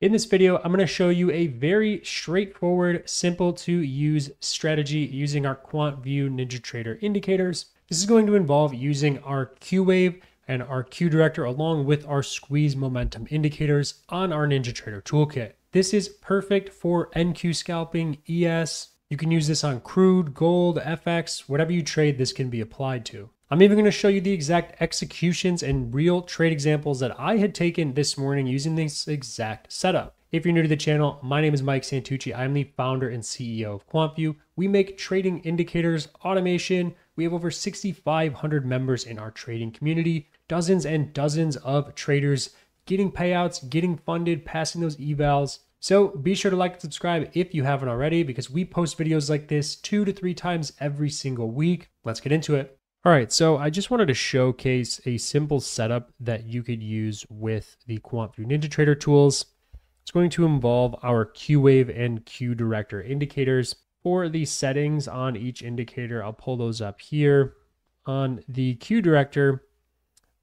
In this video, I'm going to show you a very straightforward, simple to use strategy using our QuantVue NinjaTrader indicators. This is going to involve using our Qwave and our Qdirector along with our squeeze momentum indicators on our NinjaTrader toolkit. This is perfect for NQ scalping, ES. You can use this on crude, gold, FX, whatever you trade, this can be applied to. I'm even going to show you the exact executions and real trade examples that I had taken this morning using this exact setup. If you're new to the channel, my name is Mike Santucci. I'm the founder and CEO of QuantVue. We make trading indicators, automation. We have over 6,500 members in our trading community, dozens and dozens of traders getting payouts, getting funded, passing those evals. So be sure to like and subscribe if you haven't already, because we post videos like this 2 to 3 times every single week. Let's get into it. All right, so I just wanted to showcase a simple setup that you could use with the QuantVue NinjaTrader tools. It's going to involve our Qwave and Qdirector indicators. For the settings on each indicator, I'll pull those up here. On the Qdirector,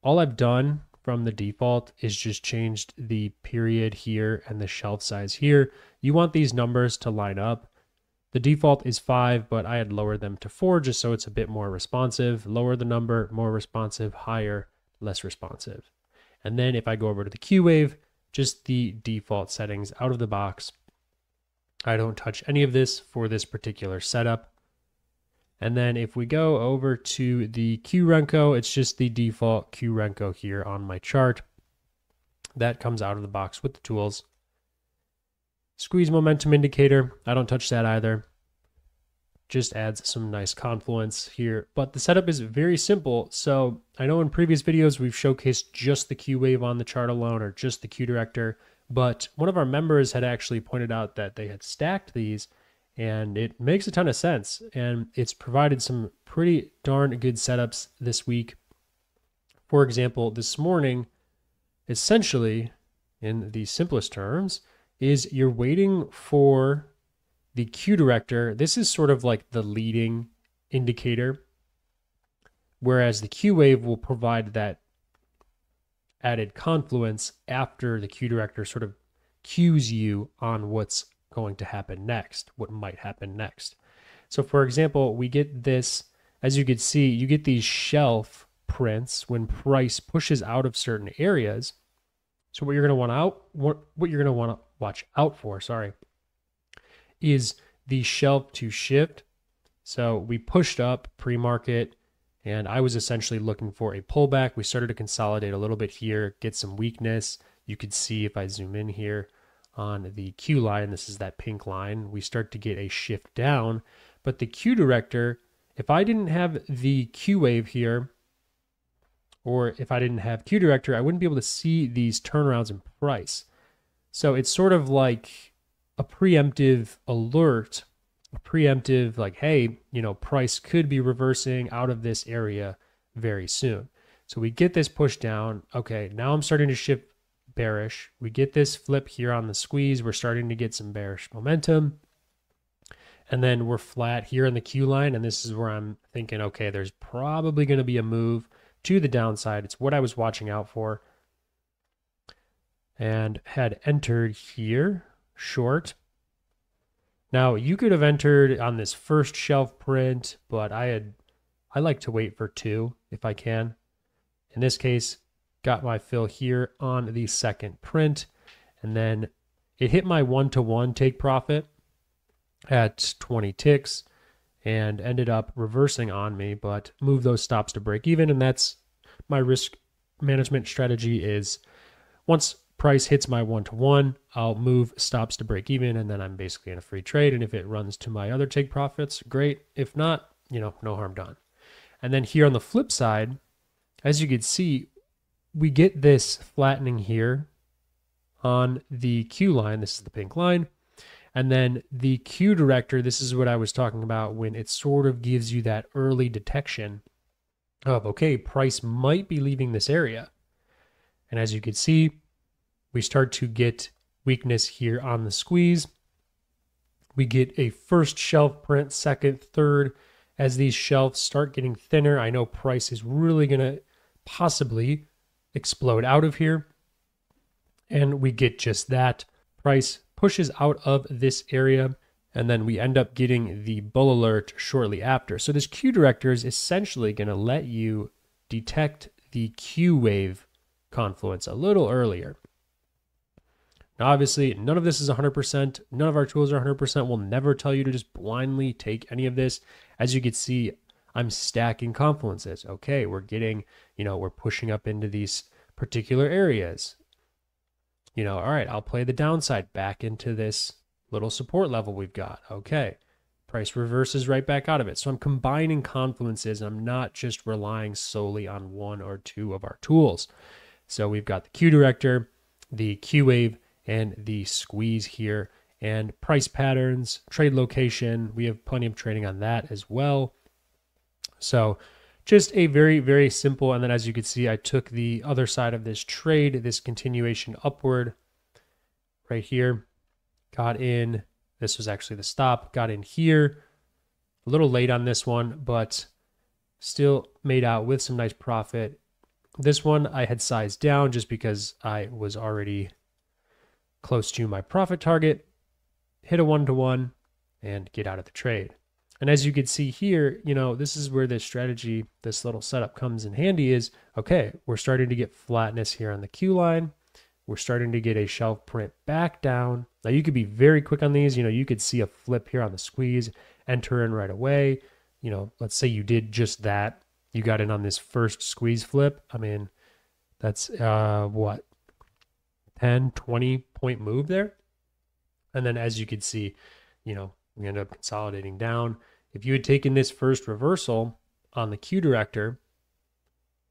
all I've done from the default is just changed the period here and the shelf size here. You want these numbers to line up. The default is 5, but I had lowered them to 4 just so it's a bit more responsive. Lower the number, more responsive, higher, less responsive. And then if I go over to the Qwave, just the default settings out of the box. I don't touch any of this for this particular setup. And then if we go over to the Qrenko, it's just the default Qrenko here on my chart. That comes out of the box with the tools. Squeeze momentum indicator, I don't touch that either. Just adds some nice confluence here. But the setup is very simple. So I know in previous videos we've showcased just the Qwave on the chart alone or just the Qdirector, but one of our members had actually pointed out that they had stacked these, and it makes a ton of sense. And it's provided some pretty darn good setups this week. For example, this morning, essentially, in the simplest terms, is you're waiting for the Qdirector. This is sort of like the leading indicator, whereas the Qwave will provide that added confluence after the Qdirector sort of cues you on what's going to happen next, what might happen next. So for example, we get this, as you can see, you get these shelf prints when price pushes out of certain areas. So what you're going to want to watch out for, is the shelf to shift. So we pushed up pre-market, and I was essentially looking for a pullback. We started to consolidate a little bit here, get some weakness. You could see if I zoom in here on the Q line, this is that pink line, we start to get a shift down. But the Qdirector, if I didn't have the Qwave here, or if I didn't have Qdirector, I wouldn't be able to see these turnarounds in price. So it's sort of like a preemptive alert, a preemptive like, hey, price could be reversing out of this area very soon. So we get this push down. Okay, now I'm starting to shift bearish. We get this flip here on the squeeze. We're starting to get some bearish momentum. And then we're flat here in the Q line. And this is where I'm thinking, okay, there's probably going to be a move to the downside. It's what I was watching out for. And had entered here short. Now you could have entered on this first shelf print, but I like to wait for 2 if I can. In this case, got my fill here on the second print, and then it hit my 1-to-1 take profit at 20 ticks and ended up reversing on me, but moved those stops to break even. And that's my risk management strategy is once price hits my 1-to-1, I'll move stops to break even, and then I'm basically in a free trade. And if it runs to my other take profits, great. If not, no harm done. And then here on the flip side, as you can see, we get this flattening here on the Q line. This is the pink line. And then the Qdirector, this is what I was talking about when it sort of gives you that early detection of, okay, price might be leaving this area. And as you can see, we start to get weakness here on the squeeze. We get a first shelf print, second, third. As these shelves start getting thinner, I know price is really going to possibly explode out of here. And we get just that. price pushes out of this area, and then we end up getting the bull alert shortly after. So this Qdirector is essentially going to let you detect the Qwave confluence a little earlier. Now, obviously, none of this is 100%. None of our tools are 100%. We'll never tell you to just blindly take any of this. As you can see, I'm stacking confluences. Okay, we're getting, we're pushing up into these particular areas. All right, I'll play the downside back into this little support level we've got. Okay, price reverses right back out of it. So I'm combining confluences. I'm not just relying solely on one or two of our tools. So we've got the Qdirector, the Qwave, and the squeeze here, and price patterns, trade location. We have plenty of trading on that as well. So just a very, very simple. And then as you can see, I took the other side of this trade, this continuation upward right here, got in. This was actually the stop, got in here. A little late on this one, but still made out with some nice profit. This one I had sized down just because I was already close to my profit target, hit a 1-to-1 and get out of the trade. And as you can see here, this is where this strategy, this little setup comes in handy is, okay, we're starting to get flatness here on the Q line. We're starting to get a shelf print back down. Now you could be very quick on these. You could see a flip here on the squeeze, enter in right away. Let's say you did just that. You got in on this first squeeze flip. I mean, that's what? 10, 20 point move there. And then as you can see, we end up consolidating down. If you had taken this first reversal on the Qdirector,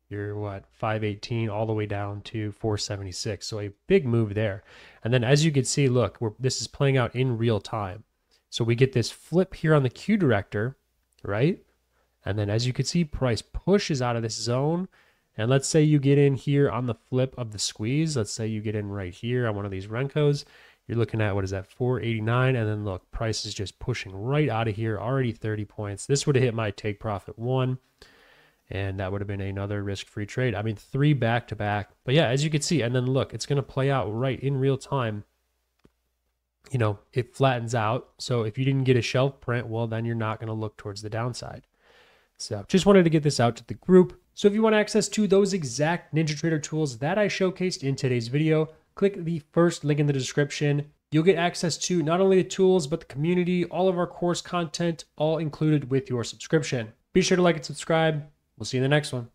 you're 518 all the way down to 476. So a big move there. And then as you can see, look, this is playing out in real time. So we get this flip here on the Qdirector, right? And then as you can see, price pushes out of this zone. And let's say you get in here on the flip of the squeeze. Let's say you get in right here on one of these Renkos. You're looking at, 489. And then look, price is just pushing right out of here, already 30 points. This would have hit my take profit 1. And that would have been another risk-free trade. I mean, 3 back-to-back. But yeah, as you can see, and then look, it's going to play out right in real time. It flattens out. So if you didn't get a shelf print, well, then you're not going to look towards the downside. So just wanted to get this out to the group. So if you want access to those exact NinjaTrader tools that I showcased in today's video, click the first link in the description. You'll get access to not only the tools, but the community, all of our course content, all included with your subscription. Be sure to like and subscribe. We'll see you in the next one.